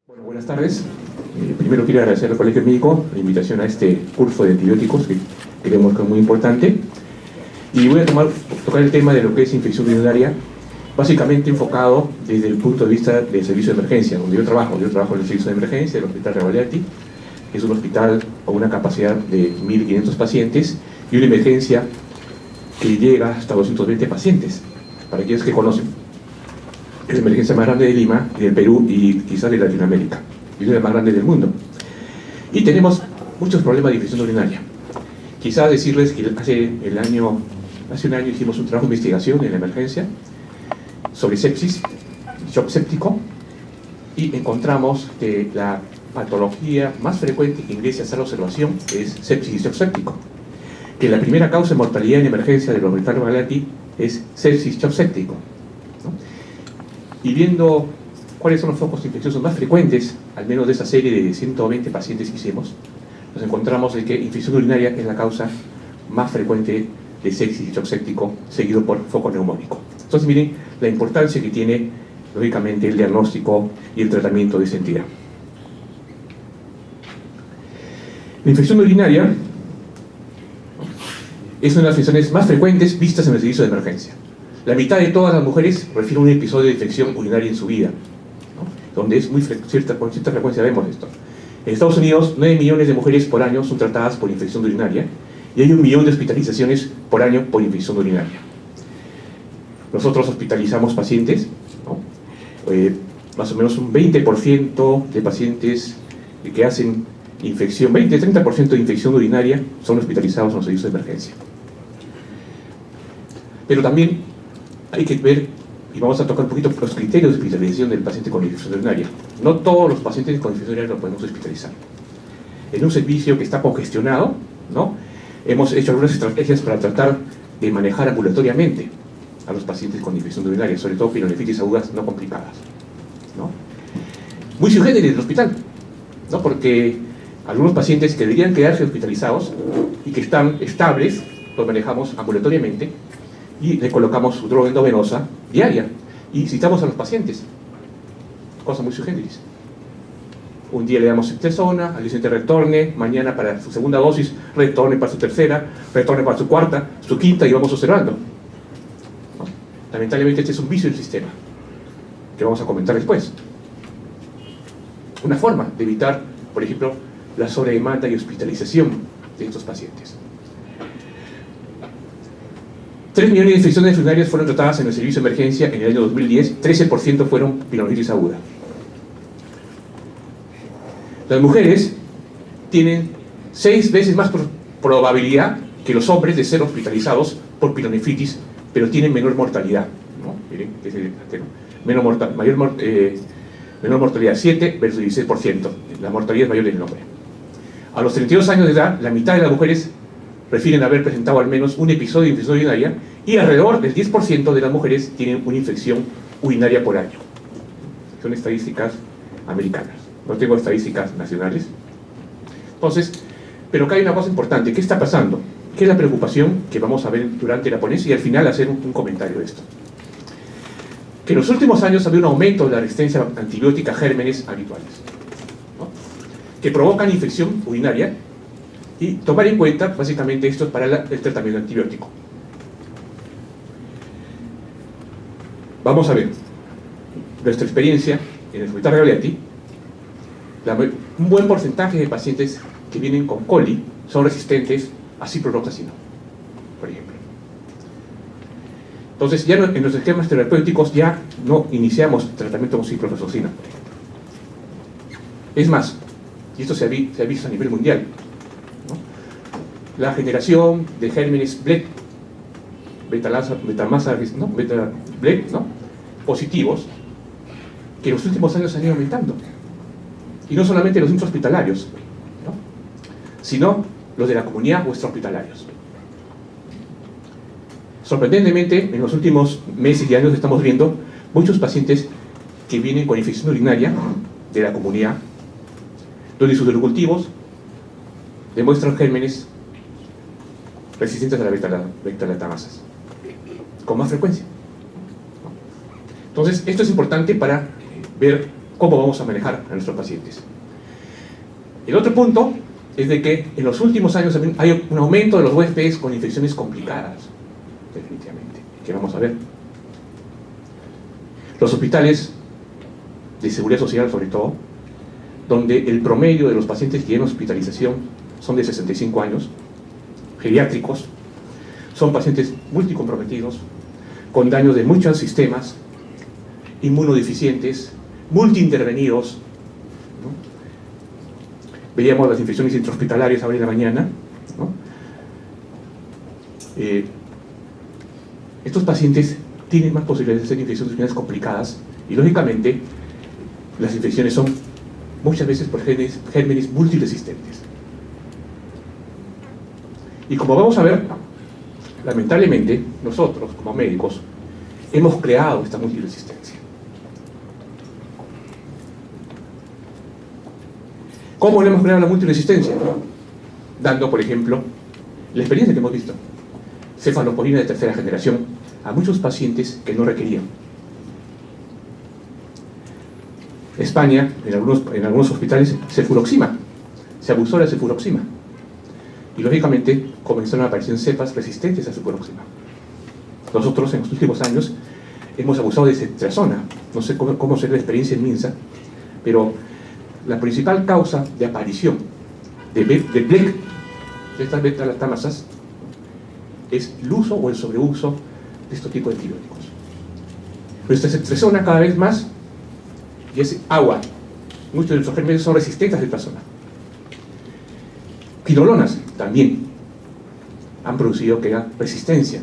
Bueno, buenas tardes. Primero quiero agradecer al Colegio Médico la invitación a este curso de antibióticos que creemos que es muy importante. Y voy a tocar el tema de lo que es infección urinaria, básicamente enfocado desde el punto de vista del servicio de emergencia, donde yo trabajo. Yo trabajo en el servicio de emergencia del Hospital Revalletti, que es un hospital con una capacidad de 1.500 pacientes y una emergencia que llega hasta 220 pacientes, para aquellos que conocen. Es la emergencia más grande de Lima y del Perú y quizás de Latinoamérica, y es la más grande del mundo. Y tenemos muchos problemas de infección urinaria. Quizás decirles que hace un año hicimos un trabajo de investigación en la emergencia sobre sepsis, shock séptico, y encontramos que la patología más frecuente que ingresa a la observación es sepsis y shock séptico. Que la primera causa de mortalidad en emergencia del Hospital Revalletti es sepsis shock séptico. Y viendo cuáles son los focos infecciosos más frecuentes, al menos de esa serie de 120 pacientes que hicimos, nos encontramos de que infección urinaria es la causa más frecuente de sepsis y shock séptico, seguido por foco neumónico. Entonces miren la importancia que tiene, lógicamente, el diagnóstico y el tratamiento de esta entidad. La infección urinaria es una de las infecciones más frecuentes vistas en el servicio de emergencia. La mitad de todas las mujeres refieren a un episodio de infección urinaria en su vida, ¿no? Donde es con cierta frecuencia vemos esto. En Estados Unidos, 9 millones de mujeres por año son tratadas por infección urinaria y hay 1 millón de hospitalizaciones por año por infección urinaria. Nosotros hospitalizamos pacientes, ¿no? Más o menos un 20% de pacientes que hacen infección, 20-30% de infección urinaria son hospitalizados en los servicios de emergencia. Pero también hay que ver, y vamos a tocar un poquito los criterios de hospitalización del paciente con infección urinaria. No todos los pacientes con infección urinaria los podemos hospitalizar. En un servicio que está congestionado, ¿no? Hemos hecho algunas estrategias para tratar de manejar ambulatoriamente a los pacientes con infección urinaria, sobre todo pielonefritis agudas no complicadas, ¿no? Muy sui generis del hospital, ¿no? Porque algunos pacientes que deberían quedarse hospitalizados y que están estables, los manejamos ambulatoriamente y le colocamos su droga endovenosa diaria y citamos a los pacientes, cosa muy sui generis. Un día le damos ceftriaxona, al día siguiente retorne, mañana para su segunda dosis, retorne para su tercera, retorne para su cuarta, su quinta, y vamos observando, ¿no? Lamentablemente este es un vicio del sistema que vamos a comentar después. Una forma de evitar, por ejemplo, la sobredemanda y hospitalización de estos pacientes. 3 millones de infecciones urinarias fueron tratadas en el servicio de emergencia en el año 2010, 13% fueron pielonefritis aguda. Las mujeres tienen 6 veces más probabilidad que los hombres de ser hospitalizados por pielonefritis, pero tienen menor mortalidad, ¿no? Miren, menor mortalidad, 7 versus 16%. La mortalidad es mayor en el hombre. A los 32 años de edad, la mitad de las mujeres refieren haber presentado al menos un episodio de infección urinaria y alrededor del 10% de las mujeres tienen una infección urinaria por año. Son estadísticas americanas, no tengo estadísticas nacionales. Entonces, pero acá hay una cosa importante. ¿Qué está pasando? ¿Qué es la preocupación que vamos a ver durante la ponencia y al final hacer un comentario de esto? Que en los últimos años ha habido un aumento de la resistencia antibiótica a gérmenes habituales, ¿no? Que provocan infección urinaria. Y tomar en cuenta, básicamente, esto para el tratamiento antibiótico. Vamos a ver nuestra experiencia en el Hospital Revalletti. Un buen porcentaje de pacientes que vienen con coli son resistentes a ciprofloxacino, por ejemplo. Entonces, ya en los esquemas terapéuticos ya no iniciamos tratamiento con ciprofloxacina. Es más, y esto se ha visto a nivel mundial, la generación de gérmenes BLEC, positivos, que en los últimos años han ido aumentando. Y no solamente los intrahospitalarios, ¿no? Sino los de la comunidad o extrahospitalarios. Sorprendentemente, en los últimos meses y años estamos viendo muchos pacientes que vienen con infección urinaria de la comunidad, donde sus serocultivos demuestran gérmenes resistentes a la beta-lactamasas con más frecuencia. Entonces, esto es importante para ver cómo vamos a manejar a nuestros pacientes. El otro punto es de que en los últimos años también hay un aumento de los huéspedes con infecciones complicadas, definitivamente, que vamos a ver. Los hospitales de seguridad social, sobre todo, donde el promedio de los pacientes que tienen hospitalización son de 65 años, geriátricos, son pacientes multicomprometidos, con daños de muchos sistemas, inmunodeficientes, multiintervenidos, ¿no? Veíamos las infecciones intrahospitalarias ahora en la mañana, ¿no? Estos pacientes tienen más posibilidades de hacer infecciones urinarias complicadas y, lógicamente, las infecciones son muchas veces por gérmenes multiresistentes. Y como vamos a ver, lamentablemente, nosotros, como médicos, hemos creado esta multiresistencia. ¿Cómo le hemos creado la multiresistencia? Dando, por ejemplo, la experiencia que hemos visto. Cefalosporina de tercera generación a muchos pacientes que no requerían. España, en algunos hospitales, cefuroxima. Se abusó de la cefuroxima. Y, lógicamente, comenzaron a aparecer cepas resistentes a cefuroxima. Nosotros, en los últimos años, hemos abusado de cetrazona. No sé cómo será la experiencia en Minsa, pero la principal causa de aparición de BLEC, de estas beta-lactamasas, es el uso o el sobreuso de estos tipos de antibióticos. Nuestra cetrazona cada vez más, y es agua. Muchos de nuestros gérmenes son resistentes a cetrazona. Quinolonas también han producido que haya resistencia.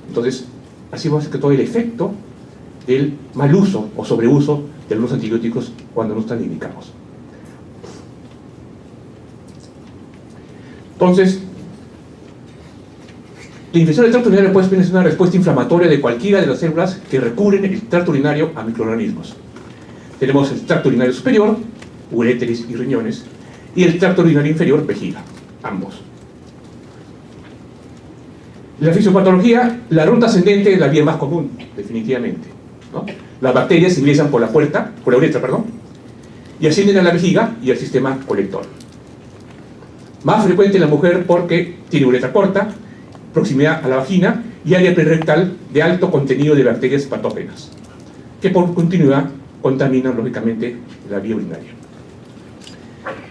Entonces, así va a ser que todo el efecto del mal uso o sobreuso de algunos antibióticos cuando no están indicados. Entonces, la infección del tracto urinario puede ser una respuesta inflamatoria de cualquiera de las células que recubren el tracto urinario a microorganismos. Tenemos el tracto urinario superior, uréteres y riñones, y el tracto urinario inferior, vejiga, ambos. La fisiopatología, la ruta ascendente es la vía más común, definitivamente, ¿no? Las bacterias ingresan por la uretra, y ascienden a la vejiga y al sistema colector. Más frecuente en la mujer porque tiene uretra corta, proximidad a la vagina y área prerectal de alto contenido de bacterias patógenas, que por continuidad contaminan, lógicamente, la vía urinaria.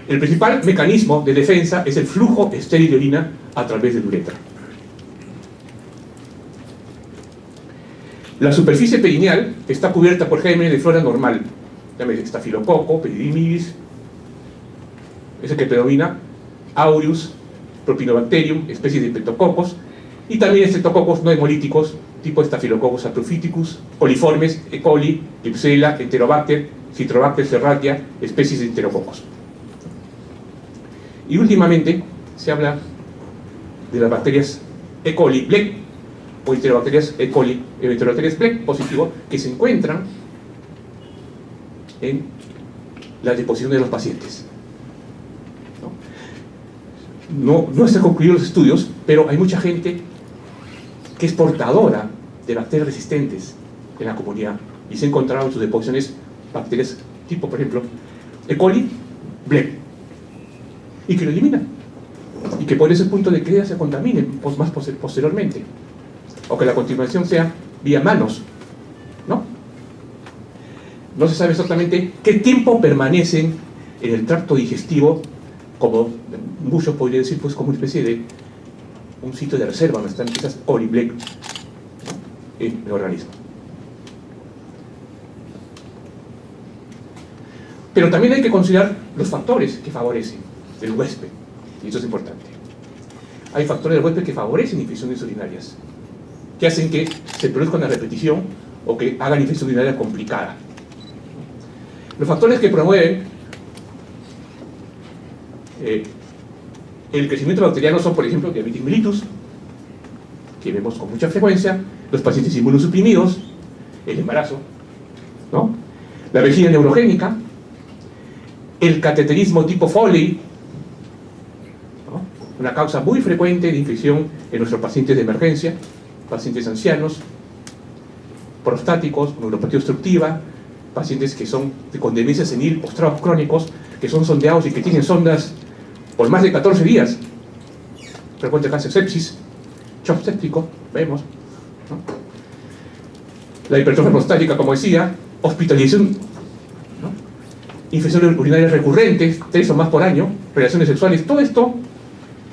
El principal mecanismo de defensa es el flujo estéril de orina a través de la uretra. La superficie perineal está cubierta por gérmenes de flora normal, llámese estafilococo, peridimilis, ese que predomina, aureus, propinobacterium, especies de peptococos, y también estreptococos no hemolíticos, tipo Staphylococcus saprophyticus, coliformes, E. coli, Klebsiella, Enterobacter, Citrobacter serratia, especies de enterococos. Y últimamente se habla de las bacterias E. coli, BLEC, o enterobacterias E. coli, enterobacterias BLEC positivo, que se encuentran en la deposición de los pacientes. No están concluidos los estudios, pero hay mucha gente que es portadora de bacterias resistentes en la comunidad y se encontraron en sus deposiciones bacterias tipo, por ejemplo, E. coli, BLEC, y que lo eliminan, y que por ese punto de que se contaminen más posteriormente, o que la continuación sea vía manos, ¿no? No se sabe exactamente qué tiempo permanecen en el tracto digestivo, como muchos podrían decir, pues como una especie de un sitio de reserva donde están esas coli, BLEC, ¿no?, en el organismo. Pero también hay que considerar los factores que favorecen el huésped, y eso es importante. Hay factores del huésped que favorecen infecciones urinarias, que hacen que se produzca una repetición o que hagan infección urinaria complicada. Los factores que promueven el crecimiento bacteriano son, por ejemplo, diabetes mellitus, que vemos con mucha frecuencia, los pacientes inmunosuprimidos, el embarazo, ¿no?, la vejiga neurogénica, el cateterismo tipo Foley, ¿no?, una causa muy frecuente de infección en nuestros pacientes de emergencia, pacientes ancianos, prostáticos, neuropatía obstructiva, pacientes que son con demencia senil, postrados crónicos, que son sondeados y que tienen sondas por más de 14 días. Frecuente cáncer sepsis, shock séptico, vemos, ¿no? La hipertrofia prostática, como decía, hospitalización, ¿no? Infecciones urinarias recurrentes, 3 o más por año, relaciones sexuales, todo esto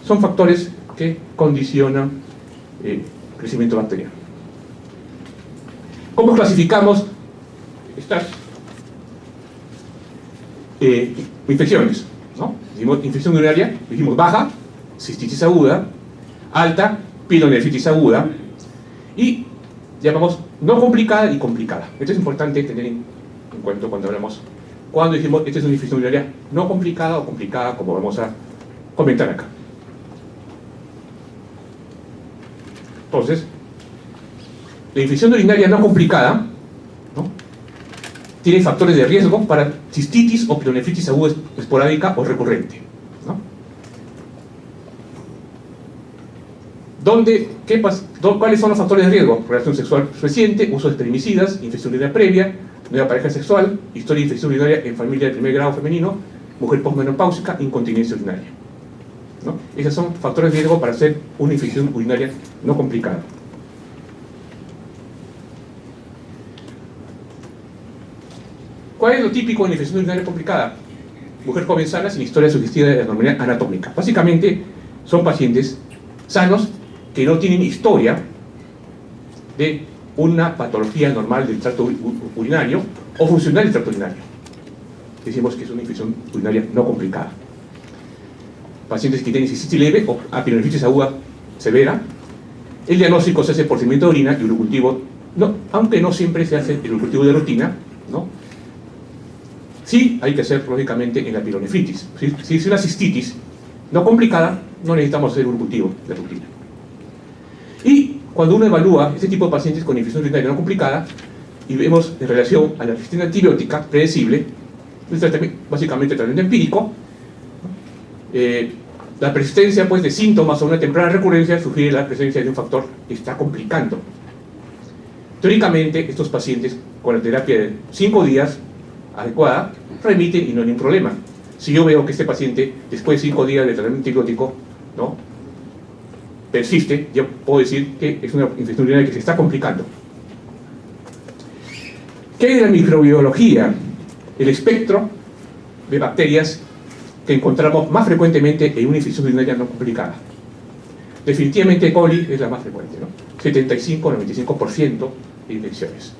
son factores que condicionan el crecimiento bacteriano. ¿Cómo clasificamos estas infecciones? ¿No? Dijimos infección urinaria, dijimos baja, cistitis aguda, alta, pielonefritis aguda, y llamamos no complicada y complicada. Esto es importante tener en cuenta cuando hablamos, cuando dijimos esta es una infección urinaria no complicada o complicada, como vamos a comentar acá. Entonces, la infección urinaria no complicada, ¿no?, tiene factores de riesgo para cistitis o pielonefritis aguda esporádica o recurrente, ¿no? ¿Cuáles son los factores de riesgo? Relación sexual reciente, uso de espermicidas, infección urinaria previa, nueva pareja sexual, historia de infección urinaria en familia de primer grado femenino, mujer posmenopáusica, incontinencia urinaria, ¿no? Esos son factores de riesgo para hacer una infección urinaria no complicada. ¿Cuál es lo típico de una infección urinaria complicada? Mujer joven sana sin historia sugestiva de anormalidad anatómica. Básicamente son pacientes sanos que no tienen historia de una patología normal del tracto urinario o funcional del tracto urinario. Decimos que es una infección urinaria no complicada. Pacientes que tienen cistitis leve o pielonefritis aguda severa. El diagnóstico se hace por seguimiento de orina y urocultivo, aunque no siempre se hace el urocultivo de rutina, ¿no? Sí, hay que hacer lógicamente en la pielonefritis. Si es una cistitis no complicada, no necesitamos hacer urocultivo de rutina. Y cuando uno evalúa este tipo de pacientes con infección urinaria no complicada y vemos en relación a la resistencia antibiótica predecible, básicamente tratamiento empírico, la persistencia pues, de síntomas o una temprana recurrencia sugiere la presencia de un factor que está complicando. Teóricamente, estos pacientes con la terapia de 5 días adecuada remiten y no hay ningún problema. Si yo veo que este paciente, después de 5 días de tratamiento antibiótico, ¿no?, persiste, yo puedo decir que es una infección urinaria que se está complicando. ¿Qué es la microbiología? El espectro de bacterias que encontramos más frecuentemente en una infección urinaria no complicada. Definitivamente E. coli es la más frecuente, ¿no? 75-95% de infecciones.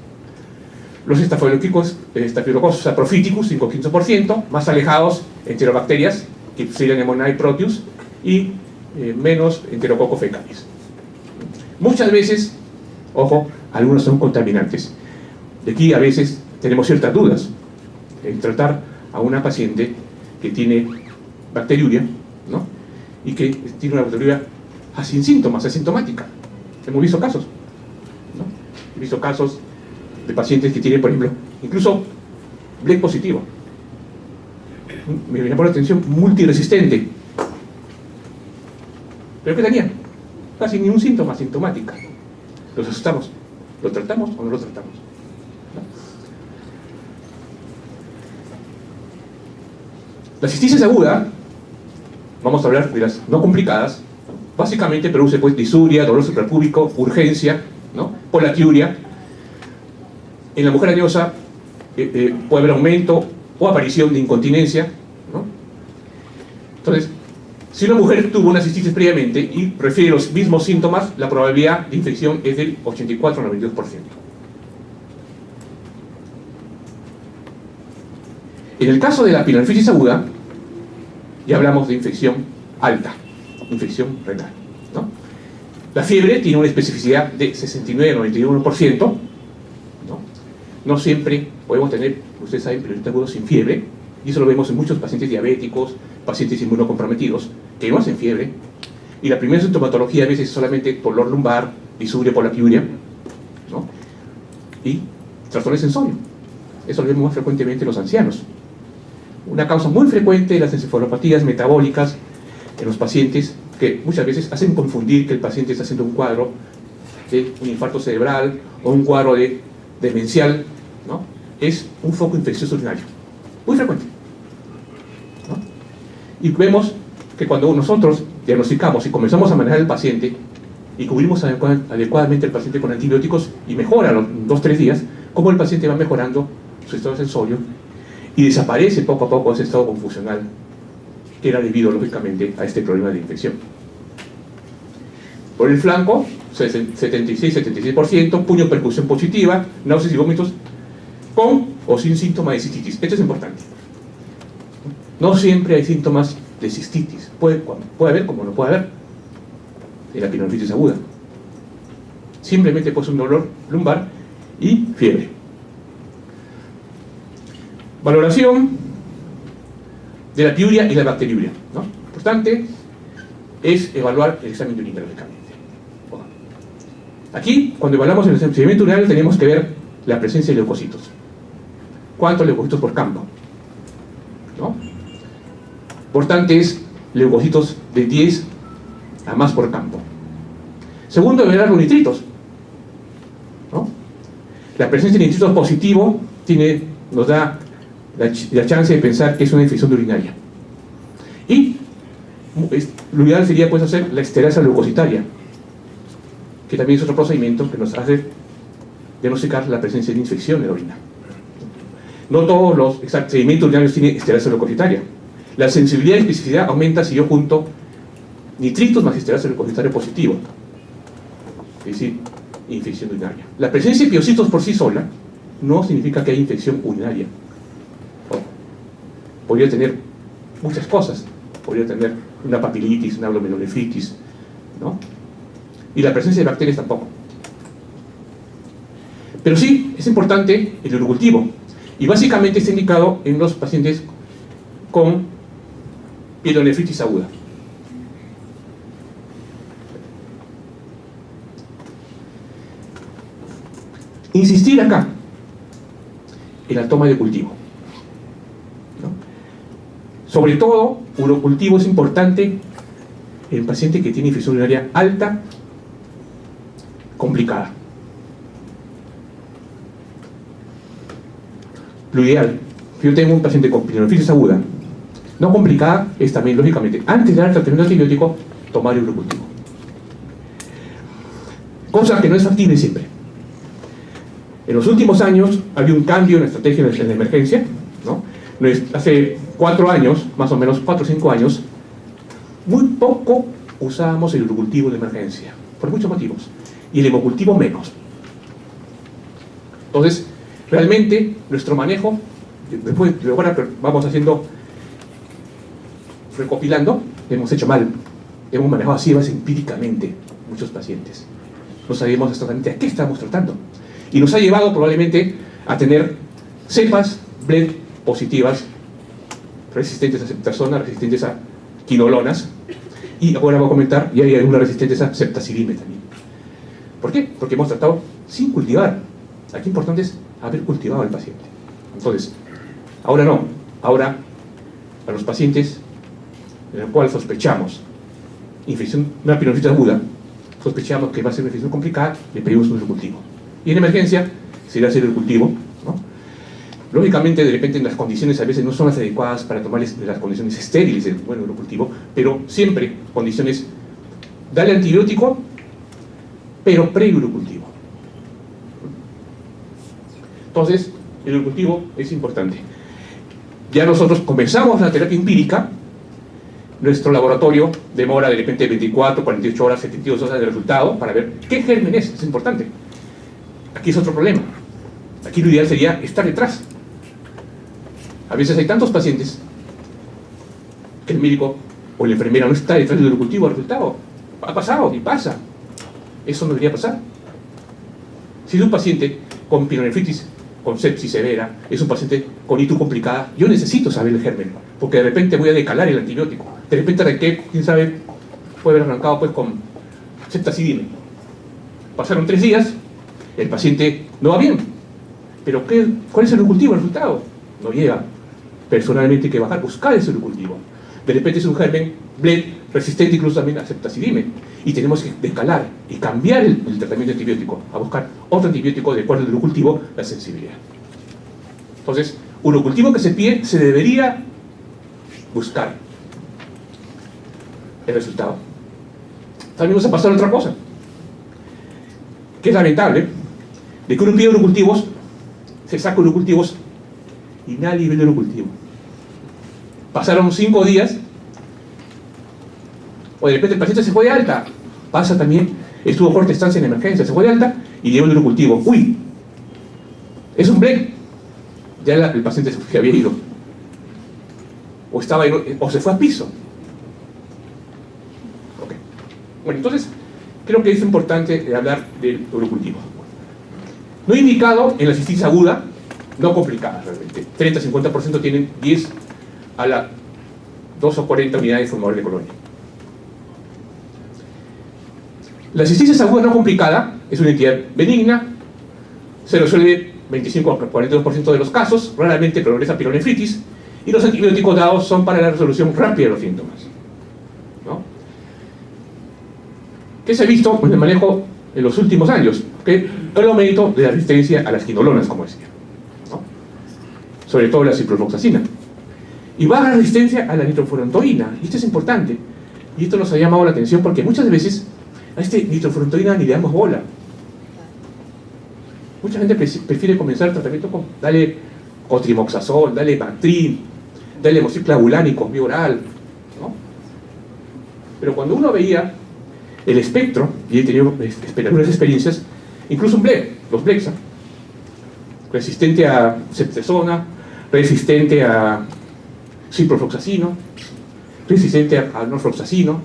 Los Staphylococcus saprophyticus, 5-15%, más alejados, enterobacterias, Klebsiella pneumoniae proteus, y menos Enterococcus fecalis. Muchas veces, ojo, algunos son contaminantes. De aquí a veces tenemos ciertas dudas en tratar a una paciente que tiene bacteriuria, ¿no?, y que tiene una bacteriuria sin síntomas, asintomática. Hemos visto casos, ¿no? He visto casos de pacientes que tienen, por ejemplo, incluso Blek positivo. Me llamó la atención, multiresistente. ¿Pero qué tenía? Casi ningún síntoma, asintomática. Los asustamos. ¿Lo tratamos o no lo tratamos? ¿No? La cistitis aguda, vamos a hablar de las no complicadas, básicamente produce pues disuria, dolor suprapúbico, urgencia, ¿no?, poliaquiuria. En la mujer añosa puede haber aumento o aparición de incontinencia, ¿no? Entonces, si una mujer tuvo una cistitis previamente y refiere los mismos síntomas, la probabilidad de infección es del 84 al 92%. En el caso de la pielonefritis aguda, ya hablamos de infección alta, infección renal, ¿no? La fiebre tiene una especificidad de 69 al 91%, ¿no? No siempre podemos tener, ustedes saben, pielonefritis aguda sin fiebre, y eso lo vemos en muchos pacientes diabéticos, pacientes inmunocomprometidos, que no hacen fiebre, y la primera sintomatología a veces es solamente dolor lumbar, disuria, poliaquiuria, ¿no?, y trastorno de sensorio. Eso lo vemos más frecuentemente en los ancianos. Una causa muy frecuente de las encefalopatías metabólicas en los pacientes, que muchas veces hacen confundir que el paciente está haciendo un cuadro de un infarto cerebral o un cuadro de demencial, ¿no?, es un foco infeccioso urinario, muy frecuente, ¿no? Y vemos que cuando nosotros diagnosticamos y comenzamos a manejar al paciente y cubrimos adecuadamente al paciente con antibióticos y mejora a los 2-3 días, cómo el paciente va mejorando su estado sensorio y desaparece poco a poco ese estado confusional que era debido lógicamente a este problema de infección. Por el flanco, 76%, puño percusión positiva, náuseas y vómitos, con o sin síntomas de cistitis. Esto es importante. No siempre hay síntomas de cistitis. Puede haber como no puede haber de la pielonefritis aguda. Simplemente puede ser un dolor lumbar y fiebre. Valoración de la piuria y la bacteriuria, ¿no? Importante es evaluar el examen de orina, lógicamente. Aquí, cuando evaluamos el sedimento urinario, tenemos que ver la presencia de leucocitos. ¿Cuántos leucocitos por campo? ¿No? Importante es leucocitos de 10 a más por campo. Segundo, evaluar los nitritos, ¿no? La presencia de nitritos positivo nos da la chance de pensar que es una infección urinaria. Y lo ideal sería pues hacer la esterasa leucocitaria, que también es otro procedimiento que nos hace diagnosticar la presencia de infección en la orina. No todos los sedimentos urinarios tienen esterasa leucocitaria. La sensibilidad y especificidad aumenta si yo junto nitritos más esterasa leucocitaria positivo, es decir, infección urinaria. La presencia de piocitos por sí sola no significa que haya infección urinaria. Podría tener muchas cosas. Podría tener una papilitis, una glomerulonefritis, ¿no? Y la presencia de bacterias tampoco. Pero sí, es importante el urocultivo. Y básicamente está indicado en los pacientes con pielonefritis aguda. Insistir acá en la toma de cultivo, ¿no? Sobre todo, urocultivo es importante en el paciente que tiene infección urinaria alta, complicada. Lo ideal, si yo tengo un paciente con pielonefritis aguda, no complicada, es también, lógicamente, antes de dar el tratamiento antibiótico, tomar el urocultivo. Cosa que no es factible siempre. En los últimos años había un cambio en la estrategia de la emergencia, ¿no? Hace 4 años, más o menos 4 o 5 años, muy poco usábamos el urocultivo de emergencia, por muchos motivos, y el hemocultivo menos. Entonces, realmente, nuestro manejo, después ahora vamos recopilando, hemos hecho mal, hemos manejado así empíricamente muchos pacientes. No sabíamos exactamente a qué estábamos tratando. Y nos ha llevado probablemente a tener cepas blend positivas, resistentes a ceftazona, resistentes a quinolonas, y ahora voy a comentar, y hay algunas resistentes a ceftazidime también. ¿Por qué? Porque hemos tratado sin cultivar. Aquí importante es haber cultivado al paciente. Entonces, ahora no. Ahora, a los pacientes en el cual sospechamos infección, una pielonefritis aguda, sospechamos que va a ser una infección complicada, le pedimos un urocultivo. Y en emergencia, se irá a hacer el cultivo, ¿no? Lógicamente, de repente, las condiciones a veces no son las adecuadas para tomar las condiciones estériles del buen urocultivo, pero siempre condiciones, darle antibiótico, pero pre-urocultivo. Entonces, el urocultivo es importante. Ya nosotros comenzamos la terapia empírica. Nuestro laboratorio demora de repente 24, 48 horas, 72 horas de resultado para ver qué germen es importante. Aquí es otro problema. Aquí lo ideal sería estar detrás. A veces hay tantos pacientes que el médico o la enfermera no está detrás del urocultivo del resultado. Ha pasado y pasa. Eso no debería pasar. Si es un paciente con pielonefritis, con sepsis severa, es un paciente con ITU complicada, yo necesito saber el germen, porque de repente voy a decalar el antibiótico. De repente arranqué, quién sabe, puede haber arrancado pues con ceftazidime. Pasaron 3 días, el paciente no va bien. Pero ¿cuál es el urocultivo? El resultado no llega. Personalmente hay que buscar ese urocultivo. De repente es un germen blend resistente incluso también a ceftazidime. Y tenemos que descalar y cambiar el tratamiento antibiótico, a buscar otro antibiótico de acuerdo al urocultivo, la sensibilidad. Entonces, urocultivo que se pide, se debería buscar el resultado. También nos ha pasado otra cosa, que es lamentable, de que uno pide urocultivos, se saca urocultivos y nadie ve el urocultivo. Pasaron 5 días, o de repente el paciente se fue de alta. Pasa también, estuvo corta estancia en emergencia, se fue de alta y llevó el urocultivo. ¡Uy! Es un break. Ya el paciente se había ido. O se fue a piso. Okay. Bueno, entonces, creo que es importante hablar del urocultivo. No indicado en la cistitis aguda, no complicada realmente. 30-50% tienen 10 a la 2 o 40 unidades formadores de colonia. La cistitis aguda no complicada es una entidad benigna, se resuelve 25 a 42% de los casos, raramente progresa a pielonefritis, y los antibióticos dados son para la resolución rápida de los síntomas, ¿no? ¿Qué se ha visto en el manejo en los últimos años? ¿Okay? El aumento de la resistencia a las quinolonas, como decía, ¿no? Sobre todo la ciprofloxacina. Y baja resistencia a la nitrofurantoína. Y esto es importante. Y esto nos ha llamado la atención porque muchas veces a este nitrofurantoína ni le damos bola. Mucha gente prefiere comenzar el tratamiento con dale cotrimoxazol, dale Bactrim, dale mociclabulánico, vía oral, ¿no? Pero cuando uno veía el espectro, y he tenido algunas experiencias, incluso un BLEG, los Blexa, resistente a ceftriaxona, resistente a ciprofloxacino, resistente a norfloxacino,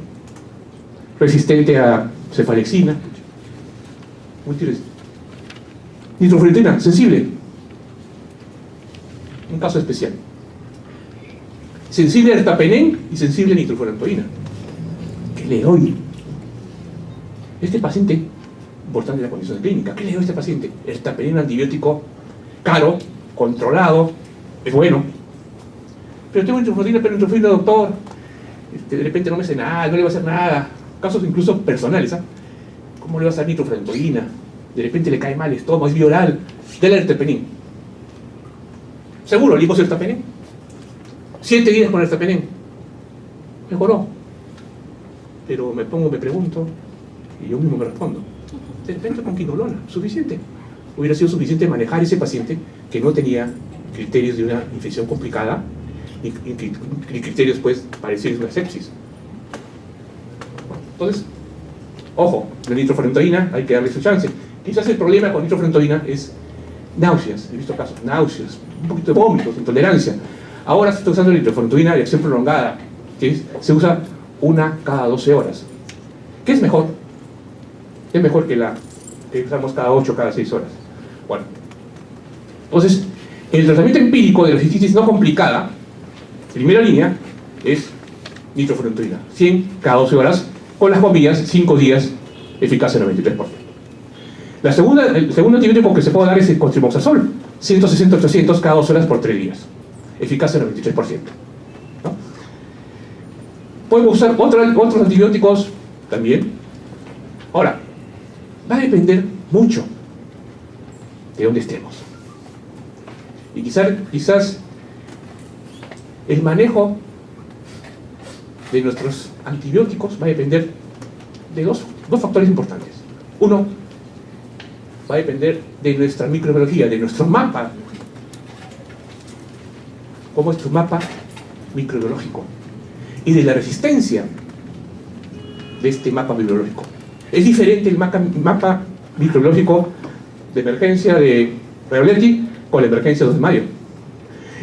resistente a cefalexina, nitrofurantoína, sensible. Un caso especial. Sensible a ertapenem y sensible a nitrofurantoína. ¿Qué le doy? Este paciente, importante la condición clínica, ¿qué le doy a este paciente? Ertapenem, antibiótico caro, controlado, es bueno. Pero tengo nitrofurantoína, pero nitrofurantoína, doctor, de repente no me hace nada, no le va a hacer nada. Casos incluso personales, ¿ah? ¿Cómo le va a hacer nitrofurantoína? De repente le cae mal el estómago, es vía oral, dale ertapenem. Seguro, le dimos ertapenem. 7 días con ertapenem. Mejoró. Pero me pregunto, y yo mismo me respondo, de repente con quinolona, suficiente. Hubiera sido suficiente manejar ese paciente que no tenía criterios de una infección complicada y criterios, pues, parecidos a una sepsis. Entonces, ojo, la nitrofurantoína hay que darle su chance. Quizás el problema con nitrofurantoína es náuseas, he visto casos, náuseas, un poquito de vómitos, intolerancia. Ahora se está usando la nitrofurantoína de acción prolongada, que se usa 1 cada 12 horas. ¿Qué es mejor? Es mejor que la que usamos cada 8 cada 6 horas. Bueno, entonces, el tratamiento empírico de la cistitis no complicada, primera línea, es nitrofurantoína, 100 cada 12 horas, con las bombillas, 5 días, eficacia 93%. El segundo antibiótico que se puede dar es el cotrimoxazol, 160-800 cada 2 horas por 3 días, eficacia 93%. ¿No? Podemos usar otros antibióticos también. Ahora, va a depender mucho de dónde estemos. Y quizás el manejo de nuestros antibióticos va a depender de dos factores importantes. Uno, va a depender de nuestra microbiología, de nuestro mapa. ¿Cómo es tu mapa microbiológico? Y de la resistencia de este mapa microbiológico. Es diferente el mapa microbiológico de emergencia de Reoletti con la emergencia de 2 de mayo.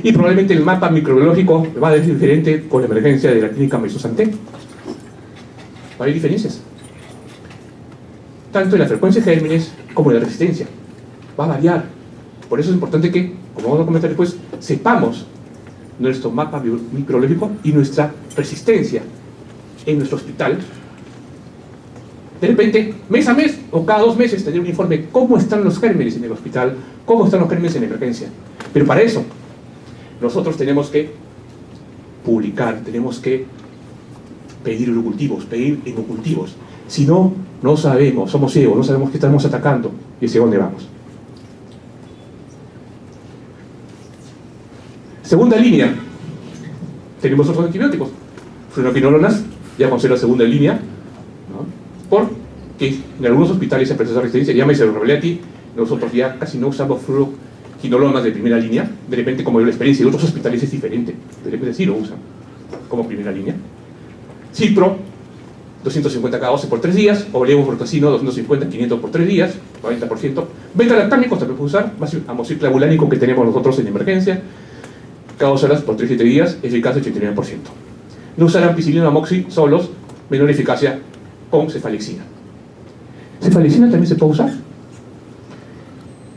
Y probablemente el mapa microbiológico va a ser diferente con la emergencia de la clínica Maison-Santé. Va a haber diferencias. Tanto en la frecuencia de gérmenes como en la resistencia. Va a variar. Por eso es importante que, como vamos a comentar después, sepamos nuestro mapa microbiológico y nuestra resistencia en nuestro hospital. De repente, mes a mes o cada 2 meses, tener un informe cómo están los gérmenes en el hospital, cómo están los gérmenes en emergencia. Pero para eso, nosotros tenemos que publicar, tenemos que pedir urocultivos, pedir inocultivos. Si no, no sabemos, somos ciegos, no sabemos qué estamos atacando y hacia dónde vamos. Segunda línea, tenemos otros antibióticos. Fluoroquinolonas, ya con la segunda línea, ¿no? Porque en algunos hospitales se presenta resistencia, llámese Revelati, nosotros ya casi no usamos fluoroquinolonas de primera línea. De repente, como yo la experiencia de otros hospitales es diferente, de repente sí lo usan como primera línea. Cipro, 250 cada 12 por 3 días, o levofloxacino, 250, 500 por 3 días, 90%. Beta-lactámicos también puede usar, amoxiclavulánico que tenemos nosotros en emergencia, cada 2 horas por 3-7 días, eficacia 89%. No usar ampicilina o amoxi solos, menor eficacia con cefalexina. Cefalexina también se puede usar.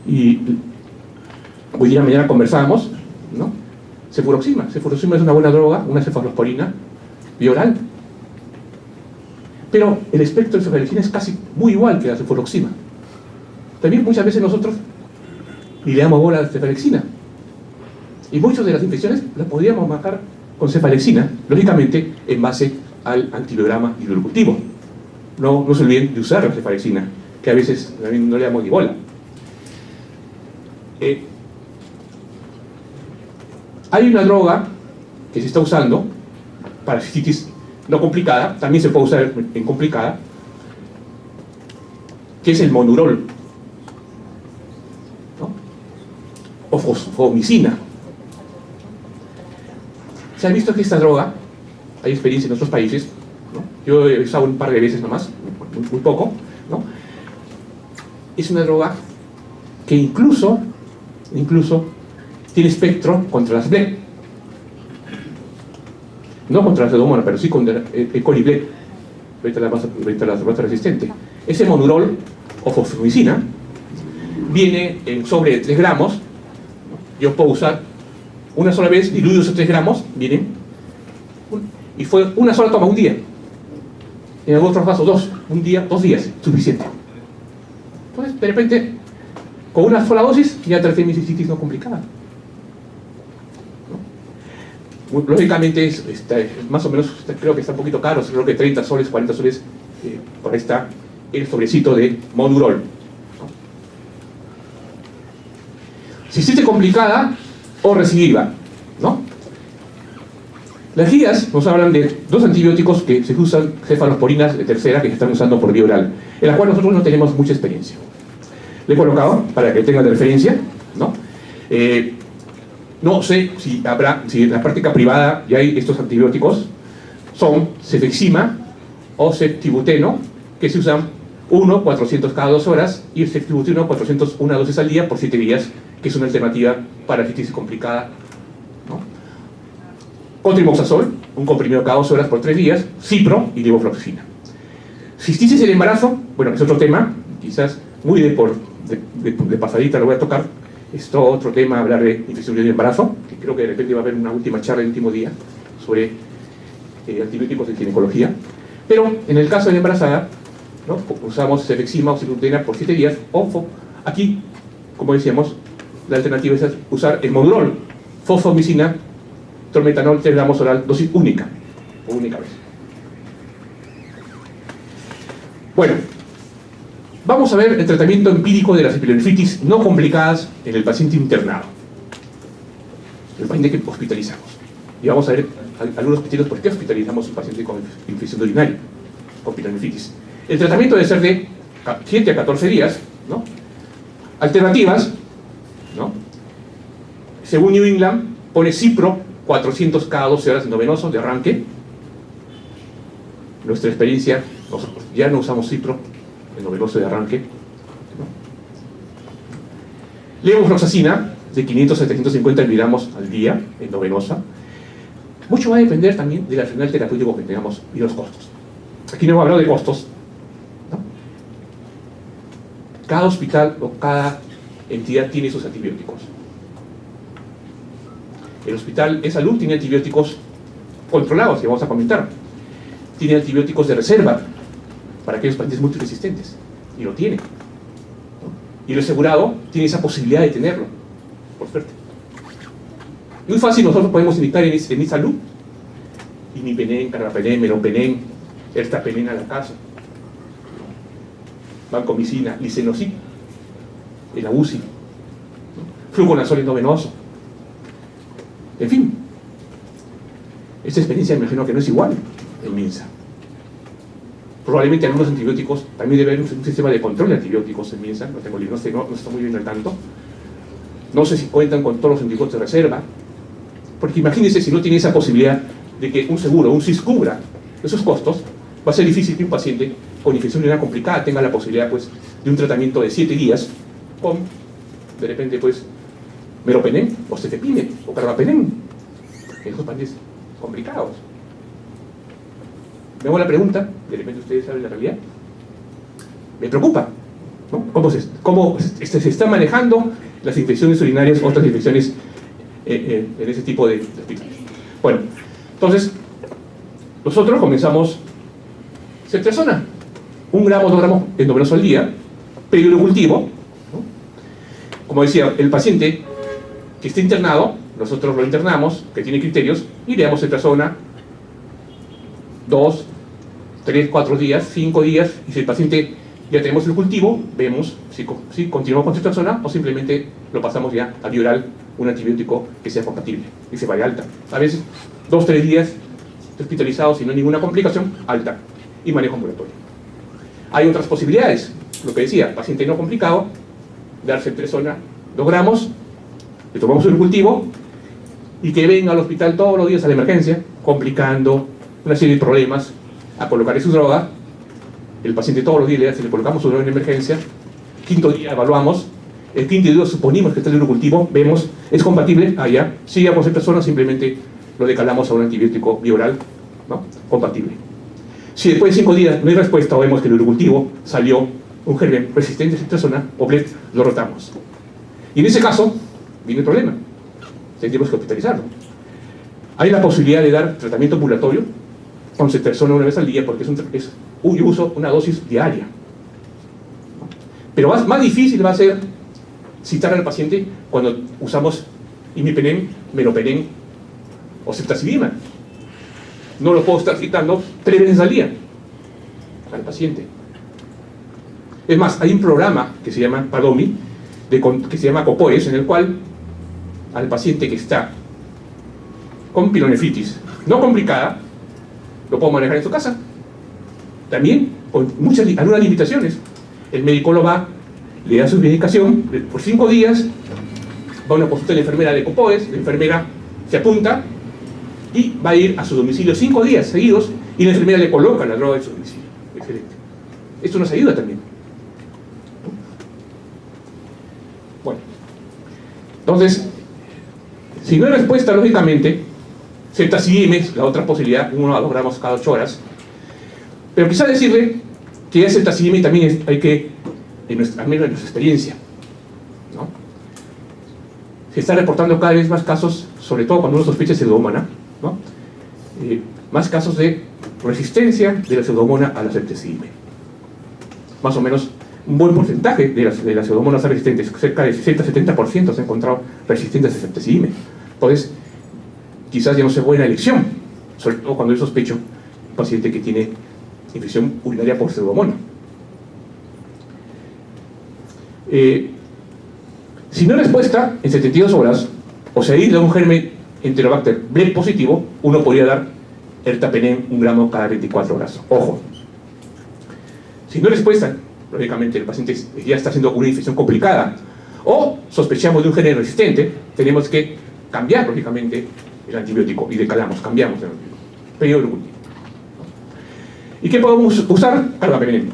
Y hoy día mañana conversábamos, ¿no? Cefuroxima. Cefuroxima es una buena droga, una cefalosporina bioral. Pero el espectro de cefalexina es casi muy igual que la cefuroxima. También muchas veces nosotros ni le damos bola a la cefalexina. Y muchas de las infecciones las podríamos manejar con cefalexina, lógicamente en base al antibiograma hidrocultivo. No se olviden de usar la cefalexina, que a veces también no le damos ni bola. Hay una droga que se está usando para cistitis no complicada, también se puede usar en complicada, que es el monurol, ¿no? O fosfomicina. Se ha visto que esta droga, hay experiencia en otros países, ¿no? Yo he usado un par de veces nomás, muy poco, ¿no? Es una droga que incluso tiene espectro contra las BLEC. No contra la pseudomonas, pero sí contra el coli BLEC, ahorita la más resistente. Ese monurol o fosfomicina viene en sobre de 3 gramos, ¿no? Yo puedo usar una sola vez, diluido esos 3 gramos, vienen, y fue una sola toma, un día. En algunos otros casos, 2 días, suficiente. Entonces, de repente, con una sola dosis, ya traté mi cistitis no complicada. ¿No? Lógicamente, es más o menos, creo que está un poquito caro, creo que 30 soles, 40 soles, por ahí está el sobrecito de monurol. ¿No? Cistitis complicada o recidiva, ¿no? Las guías nos hablan de 2 antibióticos que se usan, cefalosporinas de tercera, que se están usando por vía oral, en las cuales nosotros no tenemos mucha experiencia. Le he colocado para que tengan de referencia, ¿no? No sé si en la práctica privada ya hay estos antibióticos, son cefixima o ceftibuteno, que se usan 400 cada 2 horas, y el ceftibuteno 400 una dosis al día por 7 días, que es una alternativa para cistitis complicada, ¿no? Cotrimoxazol, un comprimido cada 2 horas por 3 días, cipro y levofloxacina. Cistitis en el embarazo, bueno, es otro tema, quizás muy de pasadita lo voy a tocar. Esto otro tema, hablar de infección del embarazo, que creo que de repente va a haber una última charla el último día sobre antibióticos de ginecología. Pero en el caso de la embarazada, ¿no? Usamos cefixima o cefixima por 7 días, o aquí, como decíamos, la alternativa es usar el monurol, fosfomicina, tormetanol 3 gramos oral, dosis única, o única vez. Bueno, vamos a ver el tratamiento empírico de las epilonefritis no complicadas en el paciente internado, el paciente que hospitalizamos. Y vamos a ver algunos criterios por qué hospitalizamos a un paciente con infección urinaria, con epilonefritis. El tratamiento debe ser de 7 a 14 días, ¿no? Alternativas, ¿no? Según New England, pone cipro 400 cada 12 horas endovenoso de arranque. Nuestra experiencia, nosotros ya no usamos cipro endovenoso de arranque, ¿no? Levofloxacina de 500 a 750 miligramos al día endovenosa. Mucho va a depender también del arsenal terapéutico que tengamos y los costos. Aquí no hemos hablado de costos, ¿no? Cada hospital o cada entidad tiene sus antibióticos. El hospital de salud tiene antibióticos controlados, que vamos a comentar. Tiene antibióticos de reserva para aquellos pacientes multiresistentes, y lo tiene, ¿no? Y el asegurado tiene esa posibilidad de tenerlo, por suerte. Muy fácil, nosotros podemos indicar en salud imipenem, carbapenem, meropenem, ertapenem a la casa, vancomicina, lisenocid, el UCI, ¿no? Fluconazol endovenoso. En fin, esta experiencia me imagino que no es igual en MINSA. Probablemente algunos antibióticos, también debe haber un sistema de control de antibióticos en MINSA, no tengo no estoy muy bien al tanto. No sé si cuentan con todos los antibióticos de reserva, porque imagínense si no tiene esa posibilidad de que un seguro, un SIS cubra esos costos, va a ser difícil que un paciente con infección urinaria complicada tenga la posibilidad pues, de un tratamiento de 7 días con, de repente, pues, meropenem, o cefepime, o carbapenem, en esos pacientes complicados. Me hago la pregunta, de repente ustedes saben la realidad, me preocupa, ¿no? ¿Cómo se están manejando las infecciones urinarias, otras infecciones en ese tipo de hospitales? Bueno, entonces, nosotros comenzamos ceftriaxona, 1 gramo, 2 gramos endovenoso al día, periodo cultivo, ¿no? Como decía, el paciente que esté internado, nosotros lo internamos, que tiene criterios, y le damos ceftriaxona 2, 3, 4 días, 5 días, y si el paciente ya tenemos el cultivo, vemos si continuamos con ceftriaxona o simplemente lo pasamos ya a vía oral, un antibiótico que sea compatible y se vaya alta. A veces 2, 3 días hospitalizado sin ninguna complicación, alta, y manejo ambulatorio. Hay otras posibilidades, lo que decía, paciente no complicado, dar ceftriaxona 2 gramos, le tomamos el cultivo y que venga al hospital todos los días a la emergencia, complicando una serie de problemas, a colocar su droga. El paciente todos los días le colocamos su droga en emergencia, 5.º día evaluamos, el 5.º día suponimos que está el cultivo, vemos, es compatible, allá, sigue con ceftriaxona, simplemente lo decalamos a un antibiótico bioral, ¿no? Compatible. Si después de 5 días no hay respuesta o vemos que el urocultivo salió un germen resistente a ceftriaxona, OBLET, lo rotamos. Y en ese caso, viene el problema. Tendríamos que hospitalizarlo. Hay la posibilidad de dar tratamiento ambulatorio con ceftriaxona 1 vez al día porque yo uso una dosis diaria. Pero más difícil va a ser citar al paciente cuando usamos imipenem, meropenem o ceftazidima. No lo puedo estar citando 3 veces al día al paciente. Es más, hay un programa que se llama PADOMI, que se llama COPOES, en el cual al paciente que está con pielonefritis no complicada, lo puedo manejar en su casa. También con algunas limitaciones. El médico lo va, le da su medicación, por 5 días, va a una consulta de la enfermera de COPOES, la enfermera se apunta y va a ir a su domicilio 5 días seguidos y la enfermera le coloca la droga en su domicilio. Excelente. Esto nos ayuda también. Bueno, entonces, si no hay respuesta, lógicamente, ceftazidime es la otra posibilidad, 1 a 2 gramos cada 8 horas. Pero quizá decirle que el ceftazidime también hay que, al menos en nuestra experiencia, ¿no? Se está reportando cada vez más casos, sobre todo cuando uno sospecha pseudomonas, ¿no? Más casos de resistencia de la pseudomonas a la ceftazidime. Más o menos un buen porcentaje de las pseudomonas resistentes, cerca del 60-70% se ha encontrado resistentes a ceftazidime. Entonces, quizás ya no sea buena elección, sobre todo cuando yo sospecho un paciente que tiene infección urinaria por pseudomonas. Si no hay respuesta en 72 horas, o se aísla un germen Enterobacter bleb positivo, uno podría dar ertapenem 1 gramo cada 24 horas. Ojo. Si no hay respuesta, lógicamente el paciente ya está haciendo una infección complicada, o sospechamos de un germen resistente, tenemos que cambiar, lógicamente, el antibiótico y decalamos, cambiamos el antibiótico. Periodo de cultivo. ¿Y qué podemos usar? Carbapenem.